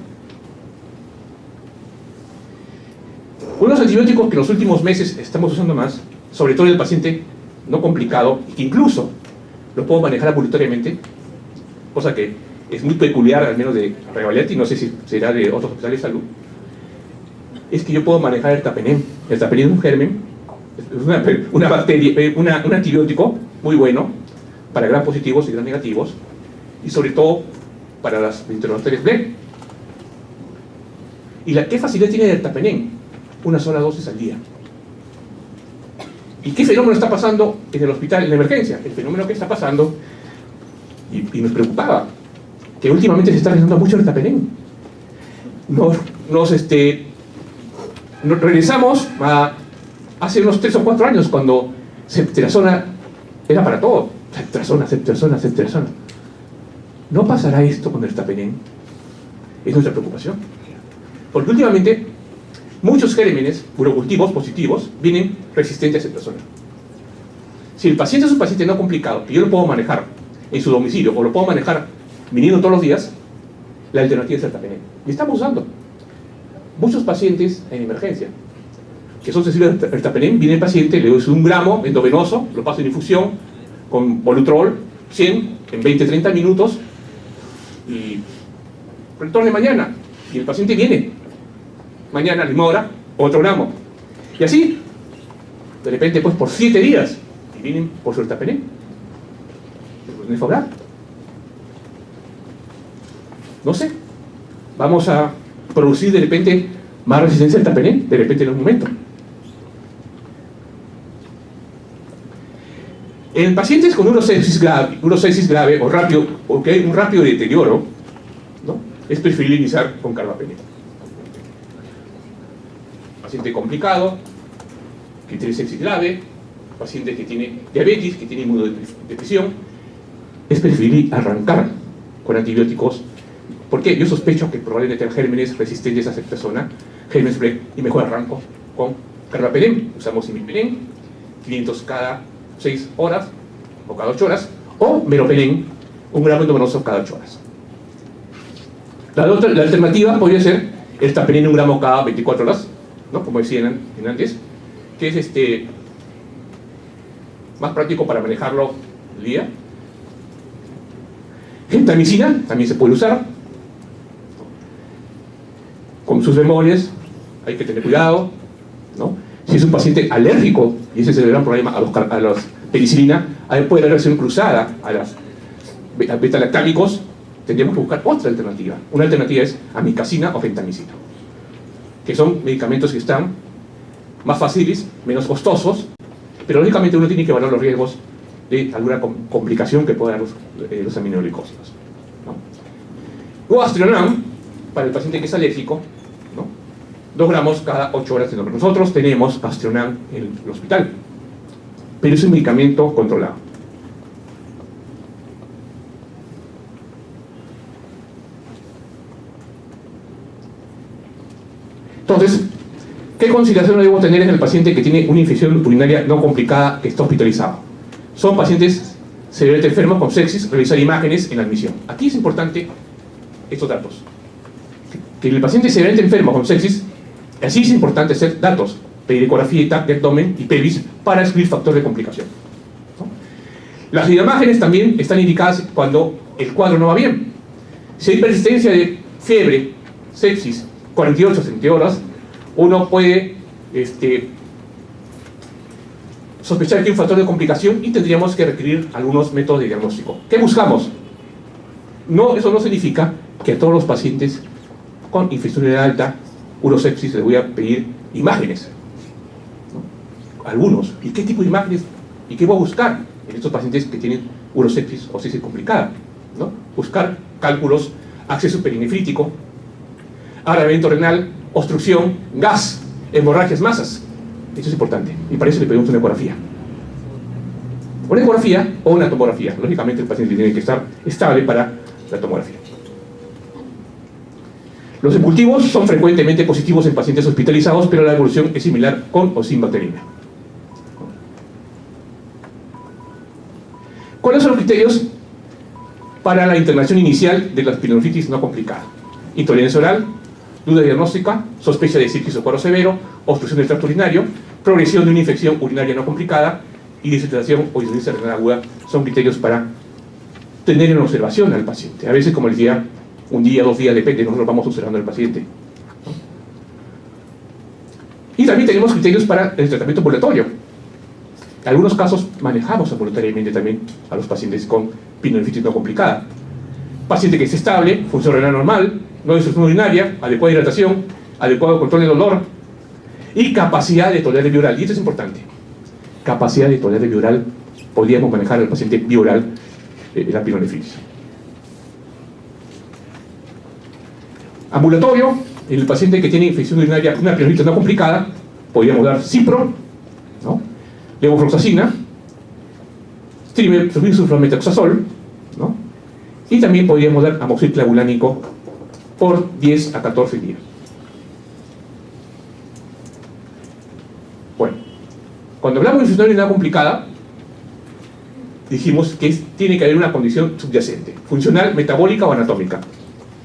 Unos antibióticos que en los últimos meses estamos usando más, sobre todo en el paciente no complicado, y que incluso lo puedo manejar ambulatoriamente, cosa que es muy peculiar, al menos de Revaleti, no sé si será de otros hospitales de salud, es que yo puedo manejar el ertapenem. El ertapenem es un germen, es una bacteria, un antibiótico muy bueno para gram positivos y gram negativos, y sobre todo para las enterobacterias bleb. ¿Y qué facilidad tiene el ertapenem? 1 sola dosis al día. ¿Y qué fenómeno está pasando en el hospital, en la emergencia? El fenómeno que está pasando, y nos preocupaba, que últimamente se está realizando mucho el ertapenem. Nos regresamos a hace unos 3 o 4 años, cuando ceftriaxona era para todo. Ceftriaxona. ¿No pasará esto con el ertapenem? Es nuestra preocupación. Porque últimamente muchos gérmenes urocultivos positivos vienen resistentes a ceftriaxona. Si el paciente es un paciente no complicado, y yo lo puedo manejar en su domicilio, o lo puedo manejar viniendo todos los días, la alternativa es el ertapenem. Y estamos usando muchos pacientes en emergencia que son sensibles al ertapenem. Viene el paciente, le doy 1 gramo endovenoso, lo paso en infusión con Volutrol 100 en 20-30 minutos y retorne mañana. Y el paciente viene mañana, a la misma hora, otro gramo. Y así, de repente, pues por 7 días, y vienen por su ertapenem. Pues no es favorable. No sé. Vamos a producir de repente más resistencia al ertapenem, de repente en un momento. En pacientes con urosepsis grave o rápido, o que hay un rápido deterioro, ¿no?, es preferible iniciar con carbapenem. Paciente complicado, que tiene sepsis grave, paciente que tiene diabetes, que tiene inmunodepresión, es preferible arrancar con antibióticos. ¿Por qué? Yo sospecho que probablemente tengan gérmenes resistentes a ceftriaxona, gérmenes Blec, y mejor arranco con carbapenem. Usamos imipenem, 500 cada 6 horas o cada 8 horas, o meropenem, 1 gramo endovenoso cada 8 horas. La alternativa podría ser el ertapenem 1 gramo cada 24 horas, ¿no?, como decían antes, que es más práctico para manejarlo el día. Gentamicina también se puede usar, con sus bemoles, hay que tener cuidado, ¿no? Si es un paciente alérgico, y ese es el gran problema, a la penicilina, ahí puede haber reacción cruzada a los beta-lactámicos. Tendríamos que buscar otra alternativa. Una alternativa es amikacina o gentamicina, que son medicamentos que están más fáciles, menos costosos, pero lógicamente uno tiene que evaluar los riesgos de alguna complicación que pueda dar los aminoglicósidos, ¿no? O Aztreonam, para el paciente que es alérgico, ¿no?, 2 gramos cada 8 horas. Nosotros tenemos Aztreonam en el hospital, pero es un medicamento controlado. Entonces, ¿qué consideración debo tener en el paciente que tiene una infección urinaria no complicada, que está hospitalizado? Son pacientes severamente enfermos con sepsis, revisar imágenes en la admisión. Aquí es importante estos datos. Que el paciente severamente enfermo con sepsis, así es importante hacer datos, pedir ecografía de abdomen y pelvis para excluir factor de complicación, ¿no? Las imágenes también están indicadas cuando el cuadro no va bien. Si hay persistencia de fiebre, sepsis, 48 a 70 horas, uno puede sospechar que hay un factor de complicación y tendríamos que requerir algunos métodos de diagnóstico. ¿Qué buscamos? No, eso no significa que a todos los pacientes con infección urinaria alta, urosepsis, les voy a pedir imágenes, ¿no? Algunos. ¿Y qué tipo de imágenes? ¿Y qué voy a buscar en estos pacientes que tienen urosepsis o sepsis complicada, ¿no? Buscar cálculos, acceso perinefrítico, agravamiento renal, obstrucción, gas, hemorragias, masas. Eso es importante. Y para eso le pedimos una ecografía. Una ecografía o una tomografía. Lógicamente el paciente tiene que estar estable para la tomografía. Los cultivos son frecuentemente positivos en pacientes hospitalizados, pero la evolución es similar con o sin bacteriemia. ¿Cuáles son los criterios para la internación inicial de la espironefritis no complicada? Intolerancia oral, duda diagnóstica, sospecha de sepsis o cuadro severo, obstrucción del tracto urinario, progresión de una infección urinaria no complicada y deshidratación o insuficiencia renal aguda son criterios para tener en observación al paciente. A veces, como les decía, 1 día, 2 días, depende, nosotros vamos observando al paciente, ¿no? Y también tenemos criterios para el tratamiento ambulatorio. En algunos casos manejamos ambulatoriamente también a los pacientes con pielonefritis no complicada. Paciente que es estable, función renal normal, no disfunción urinaria, adecuada hidratación, adecuado control de dolor y capacidad de tolerar bioral. Y esto es importante. Capacidad de tolerar bioral. Podríamos manejar al paciente bioral la pielonefritis. Ambulatorio, en el paciente que tiene infección urinaria, una pielonefritis no complicada, podríamos dar cipro, ¿no?, levofloxacina, sulfametoxazol, ¿no? Y también podríamos dar amoxiclavulánico por 10 a 14 días. Bueno, cuando hablamos de insuficiencia urinaria complicada, dijimos que tiene que haber una condición subyacente, funcional, metabólica o anatómica,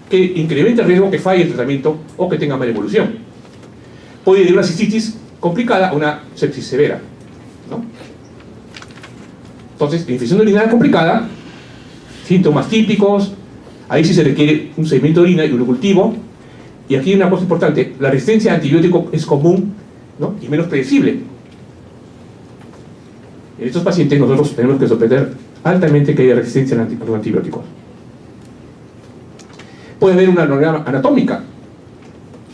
que incremente el riesgo que falle el tratamiento o que tenga mala evolución. Puede ir de una cistitis complicada a una sepsis severa, ¿no? Entonces, la infección urinaria complicada, síntomas típicos, ahí sí se requiere un seguimiento de orina y urocultivo. Y aquí hay una cosa importante: la resistencia a antibiótico es común, ¿no? Y menos predecible. En estos pacientes nosotros tenemos que sospechar altamente que haya resistencia a los antibióticos. Puede haber una anorexia anatómica,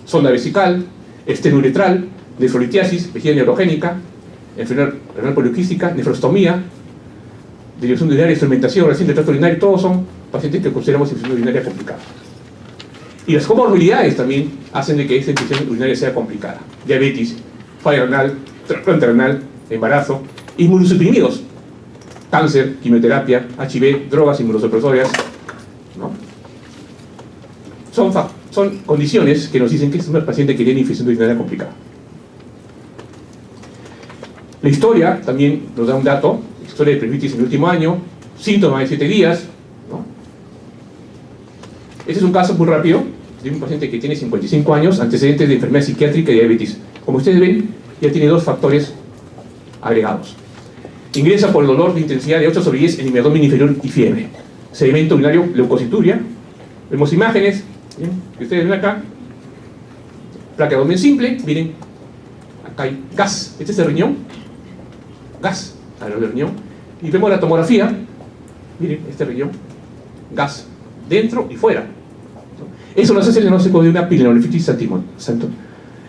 sonda vesical, estenouretral, nefrolitiasis, vejiga neurogénica, enfermedad renal poliquística, nefrostomía, derivación urinaria, instrumentación reciente de tracto urinario. Todos son pacientes que consideramos infección urinaria complicada. Y las comorbilidades también hacen de que esta infección urinaria sea complicada: diabetes, falla renal, trasplante renal, embarazo, inmunosuprimidos, cáncer, quimioterapia, HIV, drogas inmunosupresoras, ¿no? Son condiciones que nos dicen que es un paciente que tiene infección urinaria complicada. La historia también nos da un dato: historia de peritonitis en el último año, síntomas de 7 días, ¿no? Este es un caso muy rápido de un paciente que tiene 55 años, antecedentes de enfermedad psiquiátrica y diabetes. Como ustedes ven, ya tiene 2 factores agregados. Ingresa por el dolor de intensidad de 8/10 en el abdomen inferior y fiebre. Sedimento urinario, leucocituria. Vemos imágenes, ¿bien?, que ustedes ven acá. Placa de abdomen simple, miren, acá hay gas. Este es el riñón, gas alrededor del riñón. Y vemos la tomografía, miren, este riñón, gas dentro y fuera. Eso nos hace el diagnóstico de una pielonefritis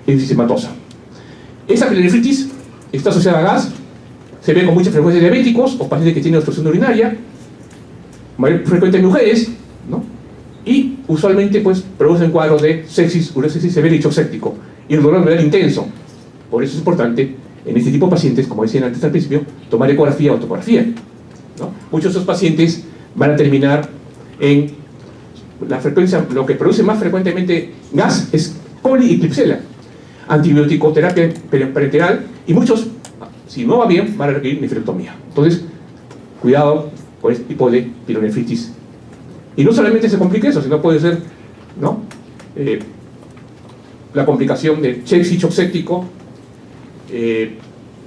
enfisematosa. Esa pielonefritis está asociada a gas, se ve con mucha frecuencia en diabéticos o pacientes que tienen obstrucción urinaria, mayor frecuente en mujeres, ¿no? Y usualmente pues producen cuadros de sepsis, urosepsis severa y shock séptico, y el dolor renal intenso. Por eso es importante en este tipo de pacientes, como decían antes al principio, tomar ecografía o tomografía, ¿no? Muchos de estos pacientes van a terminar en la frecuencia, lo que produce más frecuentemente gas es coli y Klebsiella, antibiótico terapia parenteral, y muchos, si no va bien, van a requerir nefrectomía. Entonces, cuidado con este tipo de pielonefritis. Y no solamente se complica eso, sino puede ser, ¿no?, la complicación de sepsis, shock séptico.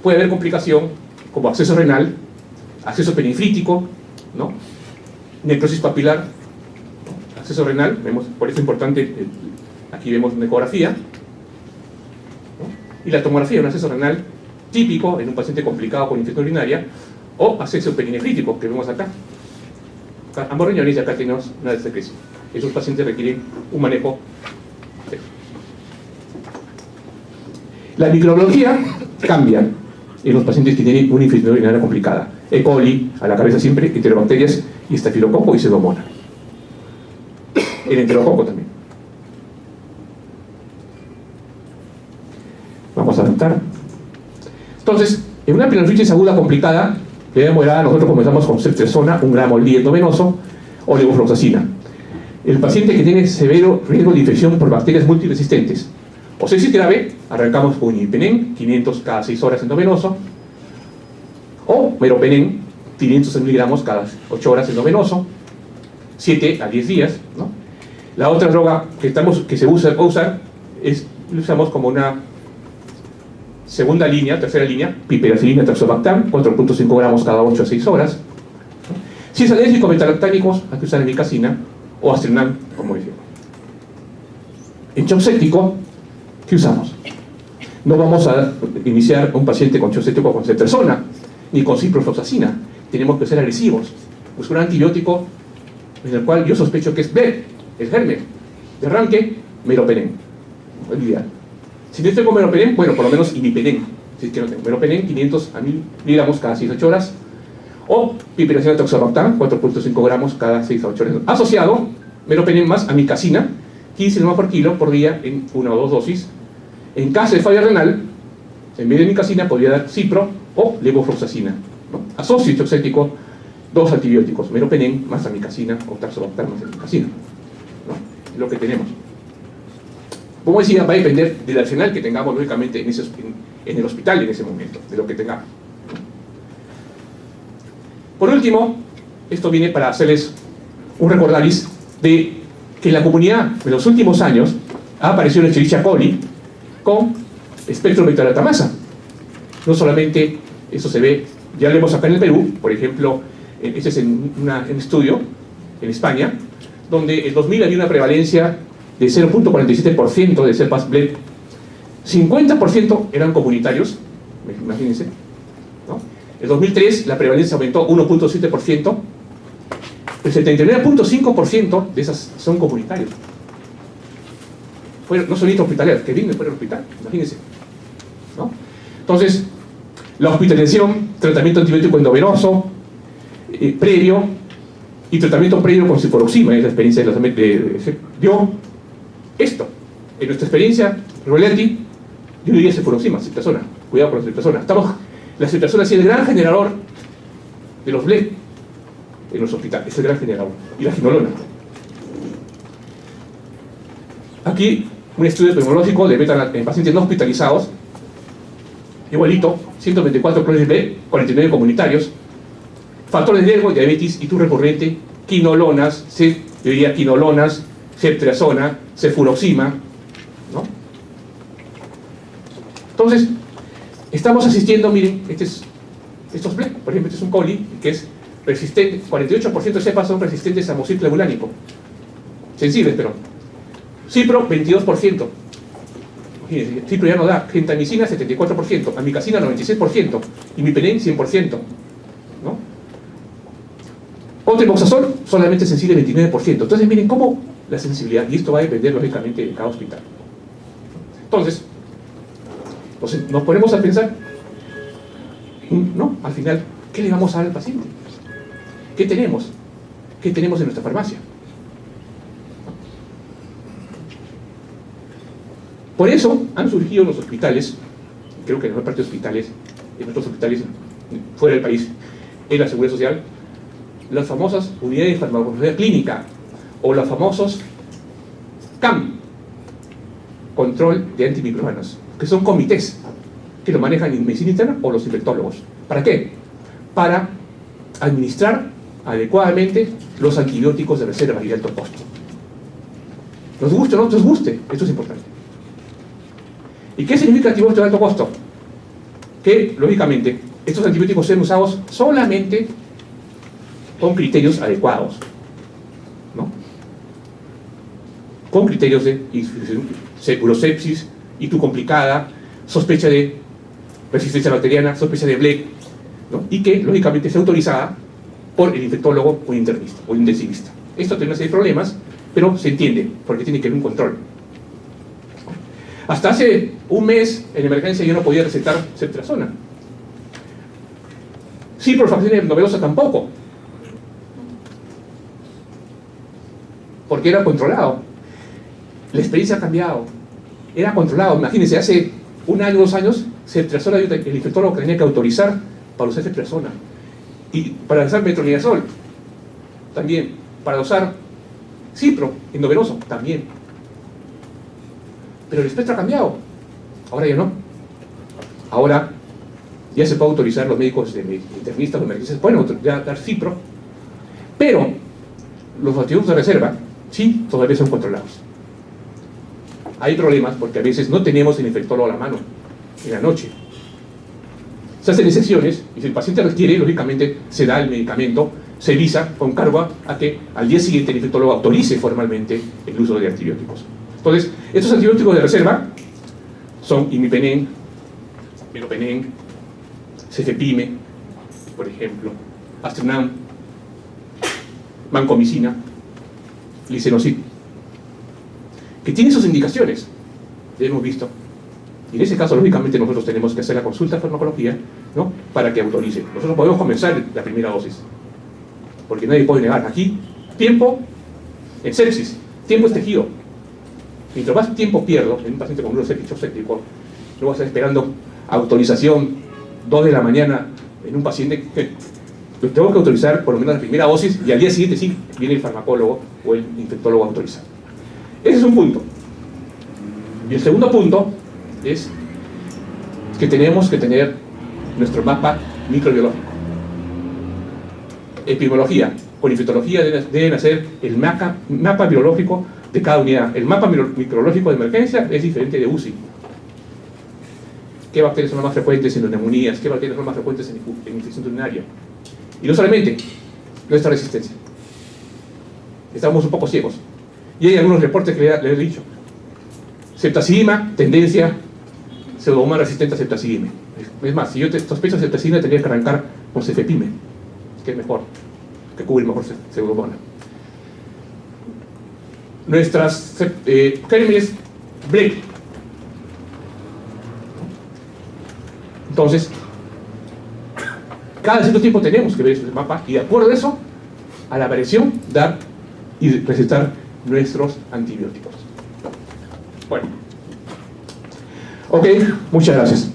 Puede haber complicación como acceso renal, acceso perifrítico, ¿no?, necrosis papilar, ¿no?, acceso renal. Vemos, por eso es importante, aquí vemos una ecografía, ¿no?, y la tomografía, un acceso renal típico en un paciente complicado con infección urinaria, o acceso perinefrítico, que vemos acá. Ambos riñones, y acá tenemos una desecreción. Esos pacientes requieren un manejo. La microbiología cambia en los pacientes que tienen una infección urinaria complicada. E. coli, a la cabeza siempre, enterobacterias y estafilococo y pseudomonas. El enterococo también. Vamos a adaptar. Entonces, en una pielonefritis aguda complicada, nosotros comenzamos con ceftriaxona, 1 gramo al día endovenoso, o levofloxacina. El paciente que tiene severo riesgo de infección por bacterias multiresistentes o sepsis grave, arrancamos con imipenem, 500 cada 6 horas endovenoso, o meropenem, 500 miligramos cada 8 horas endovenoso, 7 a 10 días, ¿no? La otra droga que se usa lo usamos como una segunda línea, tercera línea, piperacilina, tazobactam, 4.5 gramos cada 8 a 6 horas. Si es alérgico a betalactámicos, hay que usar amikacina o astrinam, como decimos. En shock séptico, ¿qué usamos? No vamos a iniciar un paciente con shock séptico con ceftriaxona, ni con ciprofloxacina. Tenemos que ser agresivos. Buscar un antibiótico en el cual yo sospecho que es B, el germen. De arranque, meropenem. Es ideal. Si no estoy con meropenem, bueno, por lo menos imipenem. Si es que no tengo meropenem, 500 a 1000 miligramos cada 6 a 8 horas. O piperacilina tazobactam, 4.5 gramos cada 6 a 8 horas. Asociado, meropenem más amikacina, 15 miligramos por kilo por día en 1 o 2 dosis. En caso de falla renal, en vez de amikacina podría dar cipro o levofloxacina, ¿no? Asocio shock séptico 2 antibióticos, meropenem más amikacina o tazobactam más amikacina, ¿no? Es lo que tenemos. Como decía, va a depender del arsenal que tengamos, lógicamente, en el hospital en ese momento, de lo que tengamos. Por último, esto viene para hacerles un recordaris de que en la comunidad en los últimos años ha aparecido la Escherichia coli con espectro beta-lactamasa. No solamente eso se ve, ya lo vemos acá en el Perú, por ejemplo, este es en un estudio en España, donde en 2000 había una prevalencia de 0.47% de cepas BLEP, 50% eran comunitarios, imagínense, ¿no? En 2003 la prevalencia aumentó 1.7%, el 79.5% de esas son comunitarios. No son intrahospitalarios, que vienen fuera del hospital, imagínense, ¿no? Entonces, la hospitalización, tratamiento antibiótico endovenoso, previo, y tratamiento previo con ciprofloxima, es la experiencia dio esto. En nuestra experiencia, Roletti, yo diría ciprofloxima, ceftriaxona, cuidado con la ceftriaxona. La ceftriaxona es el gran generador de los BLEP en los hospitales, es el gran generador, y la quinolona. Aquí un estudio epidemiológico de beta en pacientes no hospitalizados, igualito, 124 clones de BLEP, 49 comunitarios, factores de riesgo, diabetes, ITU recurrente, quinolonas, yo diría quinolonas, ceftriaxona, cefuroxima, ¿no? Entonces, estamos asistiendo, miren, estos BLEP, por ejemplo, este es un coli que es resistente, 48% de cepas son resistentes a amocicle bulánico, sensibles, pero cipro, 22%. Imagínense, cipro ya no da, gentamicina, 74%, amikacina, 96%, imipenem, 100%, ¿no? Otrimoxazol, solamente sensible, 29%. Entonces, miren cómo la sensibilidad, y esto va a depender, lógicamente, de cada hospital. Entonces, nos ponemos a pensar, ¿no? Al final, ¿qué le vamos a dar al paciente? ¿Qué tenemos? ¿Qué tenemos en nuestra farmacia? Por eso han surgido en los hospitales, creo que en la parte de hospitales, en nuestros hospitales fuera del país, en la Seguridad Social, las famosas unidades de farmacología clínica o los famosos CAM, control de antimicrobianos, que son comités que lo manejan en medicina interna o los infectólogos. ¿Para qué? Para administrar adecuadamente los antibióticos de reserva y de alto costo. Nos guste o no nos guste, esto es importante. ¿Y qué significa antibiótico de alto costo? Que, lógicamente, estos antibióticos sean usados solamente con criterios adecuados, ¿no? Con criterios de urosepsis, ITU complicada, sospecha de resistencia bacteriana, sospecha de BLEP, ¿no? Y que, lógicamente, sea autorizada por el infectólogo o internista o intensivista. Esto tiene una serie de problemas, pero se entiende, porque tiene que haber un control. Hasta hace un mes, en emergencia, yo no podía recetar ceftriaxona. Ciprofloxacina endovenosa tampoco, porque era controlado. La experiencia ha cambiado. Era controlado. Imagínense, hace un año, 2 años, ceftriaxona, el infectólogo tenía que autorizar para usar ceftriaxona. Y para usar metronidazol, también. Para usar cipro endovenoso, también. Pero el espectro ha cambiado. Ahora ya no. Ahora ya se puede autorizar, los médicos internistas, los emergencias pueden ya dar cipro, pero los antibióticos de reserva sí todavía son controlados. Hay problemas porque a veces no tenemos el infectólogo a la mano en la noche. Se hacen excepciones y si el paciente requiere, lógicamente se da el medicamento, se visa con cargo a que al día siguiente el infectólogo autorice formalmente el uso de antibióticos. Entonces, estos antibióticos de reserva son imipenem, meropenem, cefepime, por ejemplo, astrinam, vancomicina, lisenocid, que tienen sus indicaciones, ya hemos visto. Y en ese caso, lógicamente, nosotros tenemos que hacer la consulta de farmacología, ¿no? Para que autorice. Nosotros podemos comenzar la primera dosis, porque nadie puede negar. Aquí, tiempo en sepsis, tiempo es tejido. Mientras más tiempo pierdo en un paciente con uroséptico, séptico, luego estar esperando autorización 2 de la mañana en un paciente Lo tengo que autorizar por lo menos la primera dosis y al día siguiente sí viene el farmacólogo o el infectólogo a autorizar. Ese es un punto. Y el segundo punto es que tenemos que tener nuestro mapa microbiológico. Epidemiología con infectología deben hacer el mapa biológico de cada unidad. El mapa microbiológico de emergencia es diferente de UCI. ¿Qué bacterias son las más frecuentes en las neumonías? ¿Qué bacterias son las más frecuentes en infección urinaria? Y no solamente nuestra resistencia. Estamos un poco ciegos. Y hay algunos reportes que les he dicho. Septacidima, tendencia, pseudomonas resistente a septacidime. Es más, si yo sospecho septacidina, tendría que arrancar con cefepime, que es mejor, que cubre mejor pseudomonas. Nuestras gérmenes Blake. Entonces, cada cierto tiempo tenemos que ver ese mapa y de acuerdo a eso, a la variación, dar y recetar nuestros antibióticos. Bueno. Ok, muchas gracias.